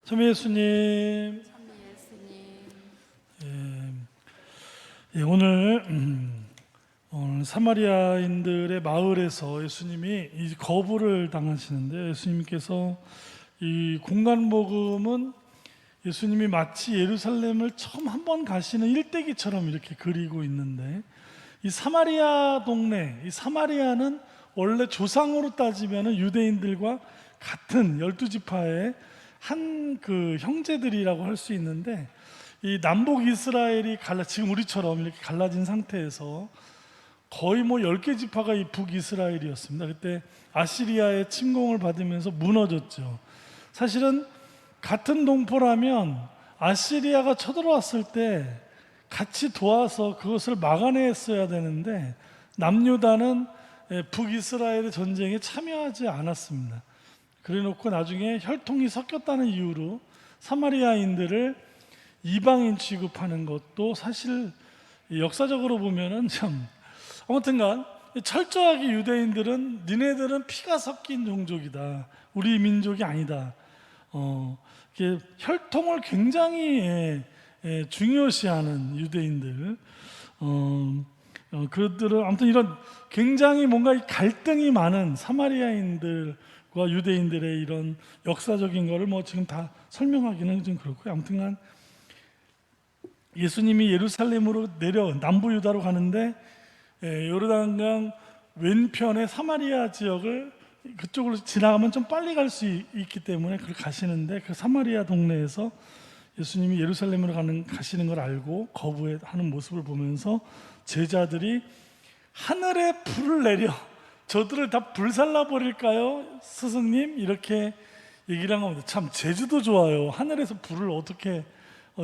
참 예수님. 오늘 사마리아인들의 마을에서 예수님이 이 거부를 당하시는데, 예수님께서 이 공간 복음은 예수님이 마치 예루살렘을 처음 한번 가시는 일대기처럼 이렇게 그리고 있는데, 이 사마리아 동네, 이 사마리아는 원래 조상으로 따지면 유대인들과 같은 12지파의 한 그 형제들이라고 할 수 있는데, 이 남북 이스라엘이 지금 우리처럼 이렇게 갈라진 상태에서 거의 10개 지파가 이 북이스라엘이었습니다. 그때 아시리아의 침공을 받으면서 무너졌죠. 사실은 같은 동포라면 아시리아가 쳐들어왔을 때 같이 도와서 그것을 막아냈어야 되는데, 남유다는 북이스라엘의 전쟁에 참여하지 않았습니다. 그래놓고 나중에 혈통이 섞였다는 이유로 사마리아인들을 이방인 취급하는 것도 사실 역사적으로 보면은 참, 아무튼간 철저하게 유대인들은 니네들은 피가 섞인 종족이다, 우리 민족이 아니다, 이게 혈통을 굉장히 중요시하는 유대인들, 그들은 아무튼 이런 굉장히 뭔가 갈등이 많은 사마리아인들과 유대인들의 이런 역사적인 거를 지금 다 설명하기는 좀 그렇고요. 아무튼간 예수님이 예루살렘으로 내려 남부 유다로 가는데, 요르단강 왼편의 사마리아 지역을 그쪽으로 지나가면 좀 빨리 갈 수 있기 때문에 그걸 가시는데, 그 사마리아 동네에서 예수님이 예루살렘으로 가시는 걸 알고 거부하는 모습을 보면서 제자들이 하늘에 불을 내려 저들을 다 불살라 버릴까요, 스승님? 이렇게 얘기를 한 겁니다. 참 제주도 좋아요. 하늘에서 불을 어떻게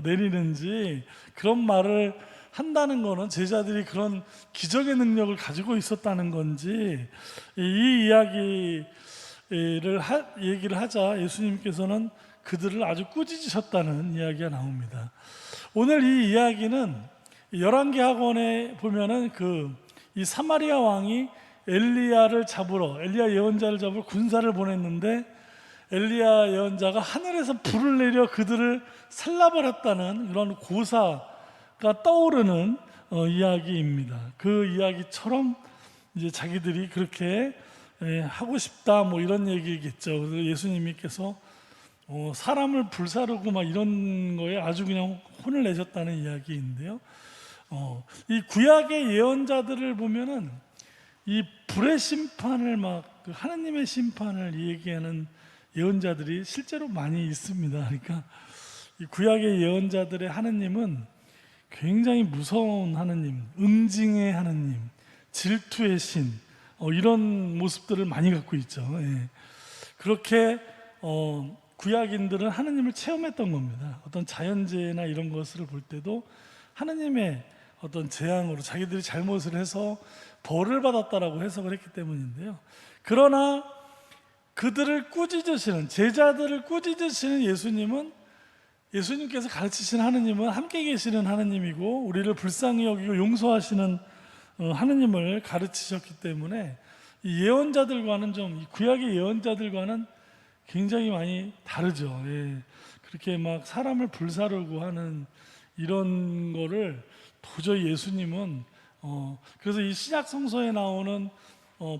내리는지 그런 말을 한다는 거는 제자들이 그런 기적의 능력을 가지고 있었다는 건지, 이 얘기를 하자 예수님께서는 그들을 아주 꾸짖으셨다는 이야기가 나옵니다. 오늘 이 이야기는 열왕기 학원에 보면은 이 사마리아 왕이 엘리야 예언자를 잡으러 군사를 보냈는데, 엘리야 예언자가 하늘에서 불을 내려 그들을 살라버렸다는 그런 고사가 떠오르는 이야기입니다. 그 이야기처럼 이제 자기들이 그렇게 하고 싶다 이런 얘기겠죠. 그래서 예수님께서 사람을 불사르고 이런 거에 아주 그냥 혼을 내셨다는 이야기인데요. 이 구약의 예언자들을 보면은 이 불의 심판을 하나님의 심판을 얘기하는 예언자들이 실제로 많이 있습니다. 그러니까 이 구약의 예언자들의 하나님은 굉장히 무서운 하나님, 응징의 하나님, 질투의 신, 이런 모습들을 많이 갖고 있죠. 그렇게 구약인들은 하나님을 체험했던 겁니다. 어떤 자연재해나 이런 것을 볼 때도 하나님의 어떤 재앙으로 자기들이 잘못을 해서 벌을 받았다라고 해석을 했기 때문인데요. 그러나 그들을 꾸짖으시는, 제자들을 꾸짖으시는 예수님께서 가르치신 하나님은 함께 계시는 하나님이고, 우리를 불쌍히 여기고 용서하시는 하나님을 가르치셨기 때문에 이 예언자들과는 이 구약의 예언자들과는 굉장히 많이 다르죠. 그렇게 사람을 불사르고 하는 이런 거를 도저히 예수님은 그래서 이 신약 성서에 나오는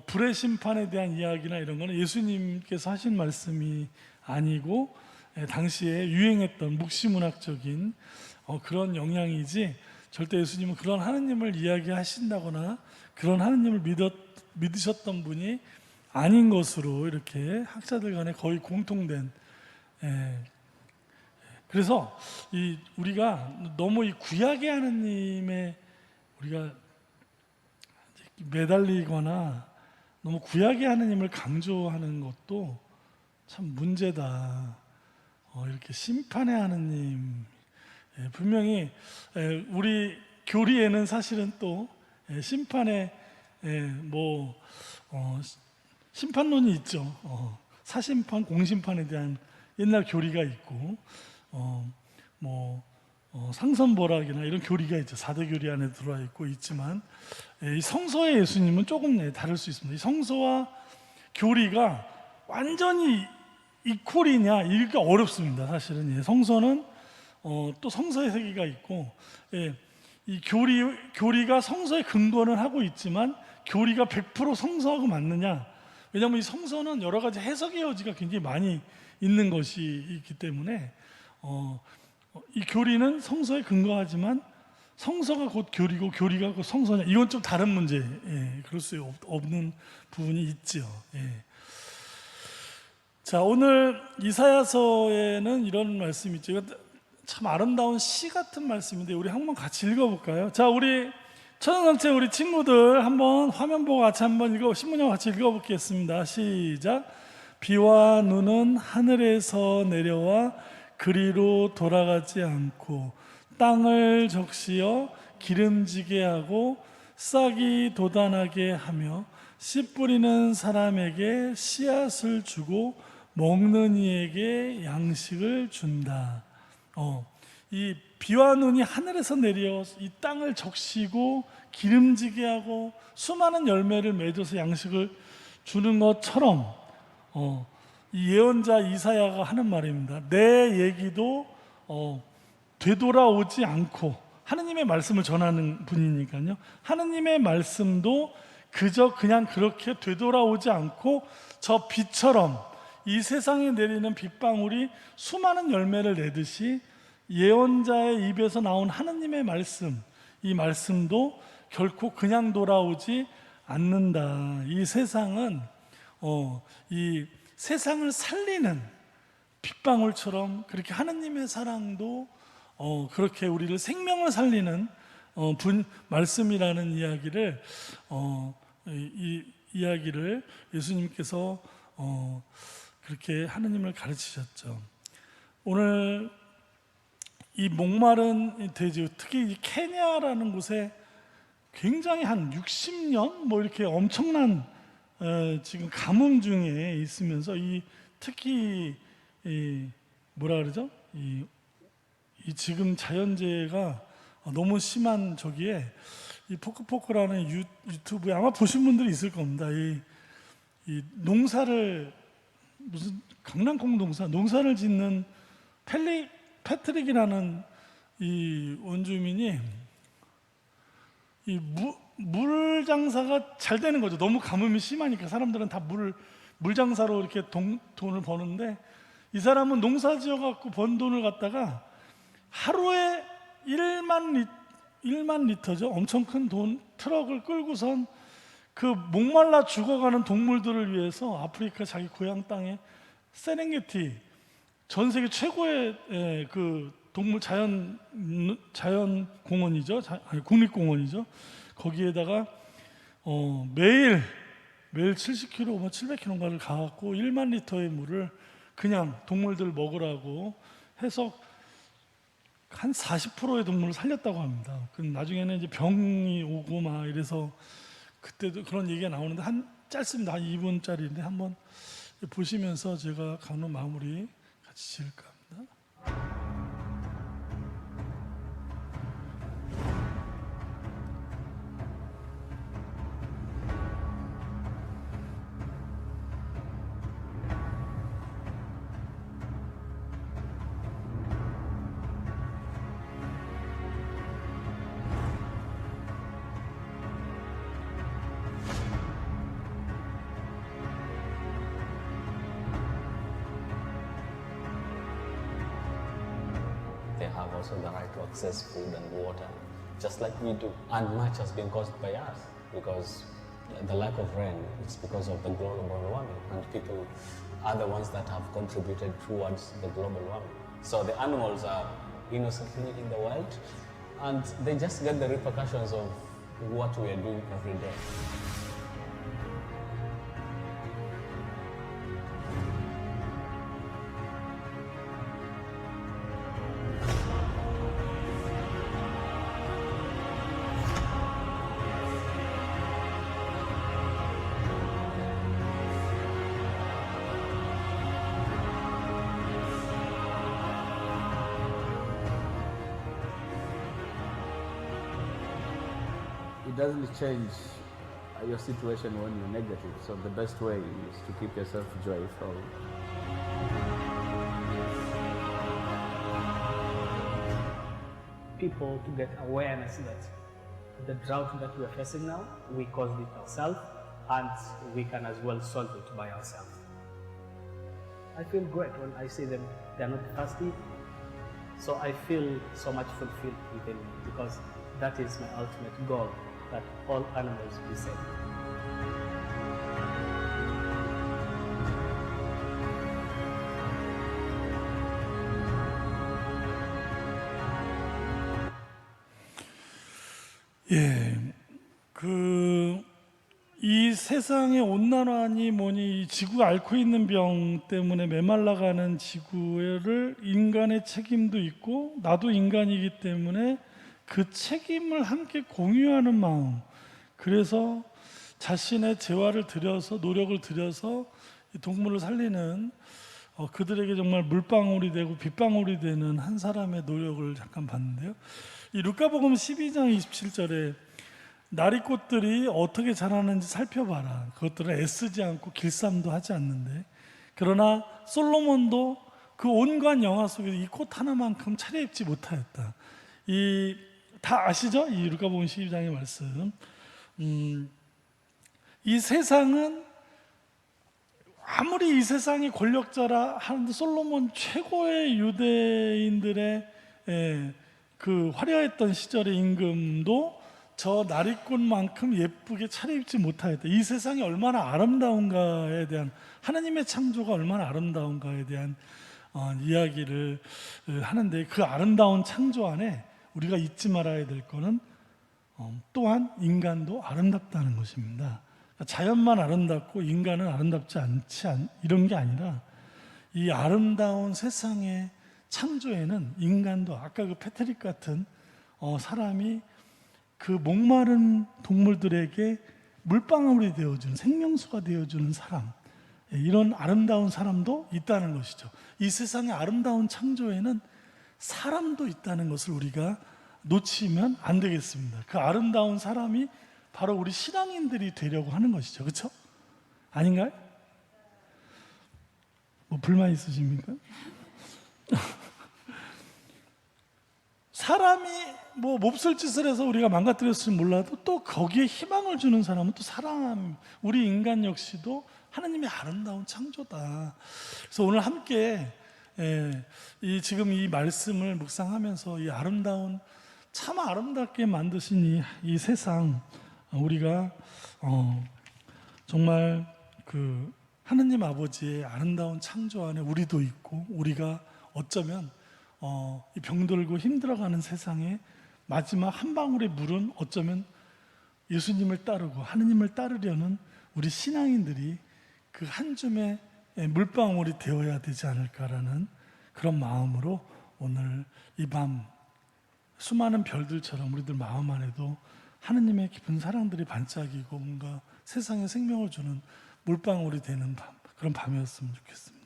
불의 심판에 대한 이야기나 이런 거는 예수님께서 하신 말씀이 아니고 당시에 유행했던 묵시문학적인 그런 영향이지, 절대 예수님은 그런 하나님을 이야기하신다거나 그런 하나님을 믿으셨던 분이 아닌 것으로 이렇게 학자들 간에 거의 공통된. 그래서 우리가 너무 이 구약의 하나님에 우리가 매달리거나 너무 구약의 하나님을 강조하는 것도 참 문제다. 이렇게 심판의 하나님, 분명히 우리 교리에는 사실은 또 심판의 심판론이 있죠. 사심판, 공심판에 대한 옛날 교리가 있고, 상선벌학이나 이런 교리가 있죠. 4대 교리 안에 들어와 있지만, 이 성서의 예수님은 조금 다를 수 있습니다. 이 성서와 교리가 완전히 이퀄이냐 이게 어렵습니다. 사실은 성서는 또 성서의 세계가 있고, 이 교리가 성서에 근거는 하고 있지만 교리가 100% 성서하고 맞느냐? 왜냐하면 이 성서는 여러 가지 해석의 여지가 굉장히 많이 있는 것이 있기 때문에 이 교리는 성서에 근거하지만 성서가 곧 교리고 교리가 곧 성서냐? 이건 좀 다른 문제. 그럴 수 없는 부분이 있죠. 자, 오늘 이사야서에는 이런 말씀이 있죠. 이거 참 아름다운 시 같은 말씀인데 우리 한번 같이 읽어볼까요? 자, 우리 천연성체 우리 친구들 한번 화면 보고 같이 한번 신문영 같이 읽어보겠습니다. 시작. 비와 눈은 하늘에서 내려와 그리로 돌아가지 않고 땅을 적시어 기름지게 하고 싹이 돋아나게 하며 씨 뿌리는 사람에게 씨앗을 주고 먹는 이에게 양식을 준다. 이 비와 눈이 하늘에서 내려 이 땅을 적시고 기름지게 하고 수많은 열매를 맺어서 양식을 주는 것처럼 이 예언자 이사야가 하는 말입니다. 내 얘기도 되돌아오지 않고, 하느님의 말씀을 전하는 분이니까요, 하느님의 말씀도 그냥 그렇게 되돌아오지 않고 저 비처럼 이 세상에 내리는 빗방울이 수많은 열매를 내듯이 예언자의 입에서 나온 하느님의 말씀, 이 말씀도 결코 그냥 돌아오지 않는다. 이 세상은 이 세상을 살리는 빗방울처럼 그렇게 하느님의 사랑도 그렇게 우리를 생명을 살리는 말씀이라는 이야기를 이 이야기를 예수님께서 그렇게 하느님을 가르치셨죠. 오늘 이 목마른 대지, 특히 이 케냐라는 곳에 굉장히 한 60년 이렇게 엄청난 지금 가뭄 중에 있으면서 특히 뭐라 그러죠? 이 지금 자연재해가 너무 심한 저기에 이 포크포크라는 유튜브에 아마 보신 분들이 있을 겁니다. 이 농사를 무슨 강낭콩 농사를 짓는 패트릭이라는 이 원주민이 이 물 장사가 잘 되는 거죠. 너무 가뭄이 심하니까 사람들은 다 물 장사로 이렇게 돈을 버는데, 이 사람은 농사 지어 갖고 번 돈을 갖다가 하루에 1만 리터죠. 엄청 큰 트럭을 끌고선 그 목말라 죽어가는 동물들을 위해서 아프리카 자기 고향 땅에 세렝게티, 전 세계 최고의 그 동물 자연 공원이죠. 국립공원이죠. 거기에다가 매일 70km, 700km를 가갖고 1만 리터의 물을 그냥 동물들 먹으라고 해서 한 40%의 동물을 살렸다고 합니다. 나중에는 이제 병이 오고 막 이래서 그때도 그런 얘기가 나오는데 짧습니다. 한 2분짜리인데 한번 보시면서 제가 강론 마무리 같이 지을까 합니다. They have also the right to access food and water, just like we do. And much has been caused by us, because the lack of rain is because of the global warming, and people are the ones that have contributed towards the global warming. So the animals are innocently in the world, and they just get the repercussions of what we are doing every day. It doesn't change your situation when you're negative. So the best way is to keep yourself joyful. people to get awareness that the drought that we are facing now, we caused it ourselves, and we can as well solve it by ourselves. I feel great when I see them, they are not thirsty, so I feel so much fulfilled within me, because that is my ultimate goal, that all animals be safe. 예, 이 세상의 온난화니 뭐니 이 지구가 앓고 있는 병 때문에 메말라가는 지구를 인간의 책임도 있고 나도 인간이기 때문에 그 책임을 함께 공유하는 마음, 그래서 자신의 재화를 들여서 노력을 들여서 이 동물을 살리는 그들에게 정말 물방울이 되고 빗방울이 되는 한 사람의 노력을 잠깐 봤는데요. 이 루카복음 12장 27절에 나리꽃들이 어떻게 자라는지 살펴봐라. 그것들은 애쓰지 않고 길쌈도 하지 않는데, 그러나 솔로몬도 그 온갖 영화 속에서 이 꽃 하나만큼 차려입지 못하였다. 다 아시죠? 이 루카복음 12장의 말씀. 이 세상은 아무리 이 세상이 권력자라 하는데 솔로몬 최고의 유대인들의 그 화려했던 시절의 임금도 저 나리꽃만큼 예쁘게 차려입지 못하였다. 이 세상이 얼마나 아름다운가에 대한, 하나님의 창조가 얼마나 아름다운가에 대한 이야기를 하는데, 그 아름다운 창조 안에 우리가 잊지 말아야 될 거는 또한 인간도 아름답다는 것입니다. 그러니까 자연만 아름답고 인간은 아름답지 않지 이런 게 아니라, 이 아름다운 세상의 창조에는 인간도, 아까 그 패트릭 같은 사람이 그 목마른 동물들에게 물방울이 되어주는, 생명수가 되어주는 사람, 이런 아름다운 사람도 있다는 것이죠. 이 세상의 아름다운 창조에는 사람도 있다는 것을 우리가 놓치면 안 되겠습니다. 그 아름다운 사람이 바로 우리 신앙인들이 되려고 하는 것이죠. 그렇죠? 아닌가요? 뭐 불만 있으십니까? 사람이 뭐 몹쓸 짓을 해서 우리가 망가뜨렸을지 몰라도 또 거기에 희망을 주는 사람은 또 사람, 우리 인간 역시도 하나님의 아름다운 창조다. 그래서 오늘 함께 지금 이 말씀을 묵상하면서 이 아름다운, 참 아름답게 만드신 이 세상, 우리가 정말 그 하느님 아버지의 아름다운 창조 안에 우리도 있고, 우리가 어쩌면 이 병들고 힘들어가는 세상에 마지막 한 방울의 물은 어쩌면 예수님을 따르고 하느님을 따르려는 우리 신앙인들이 그 한 줌의 물방울이 되어야 되지 않을까라는 그런 마음으로 오늘 이 밤 수많은 별들처럼 우리들 마음 안에도 하느님의 깊은 사랑들이 반짝이고 뭔가 세상에 생명을 주는 물방울이 되는 밤, 그런 밤이었으면 좋겠습니다.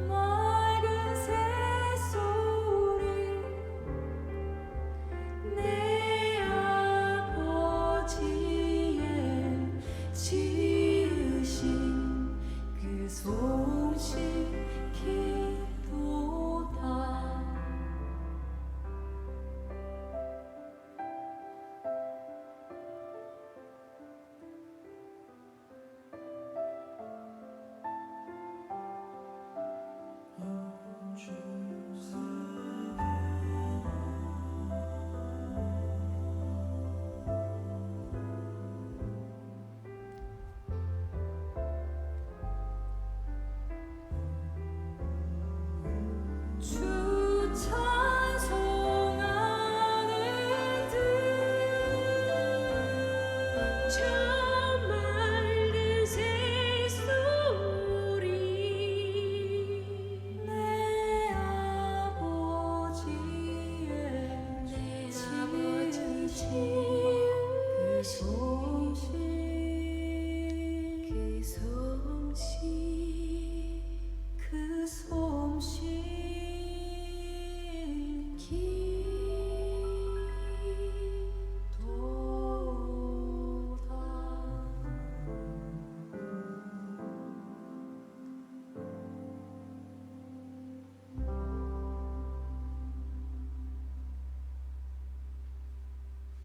맑은 새 솜씨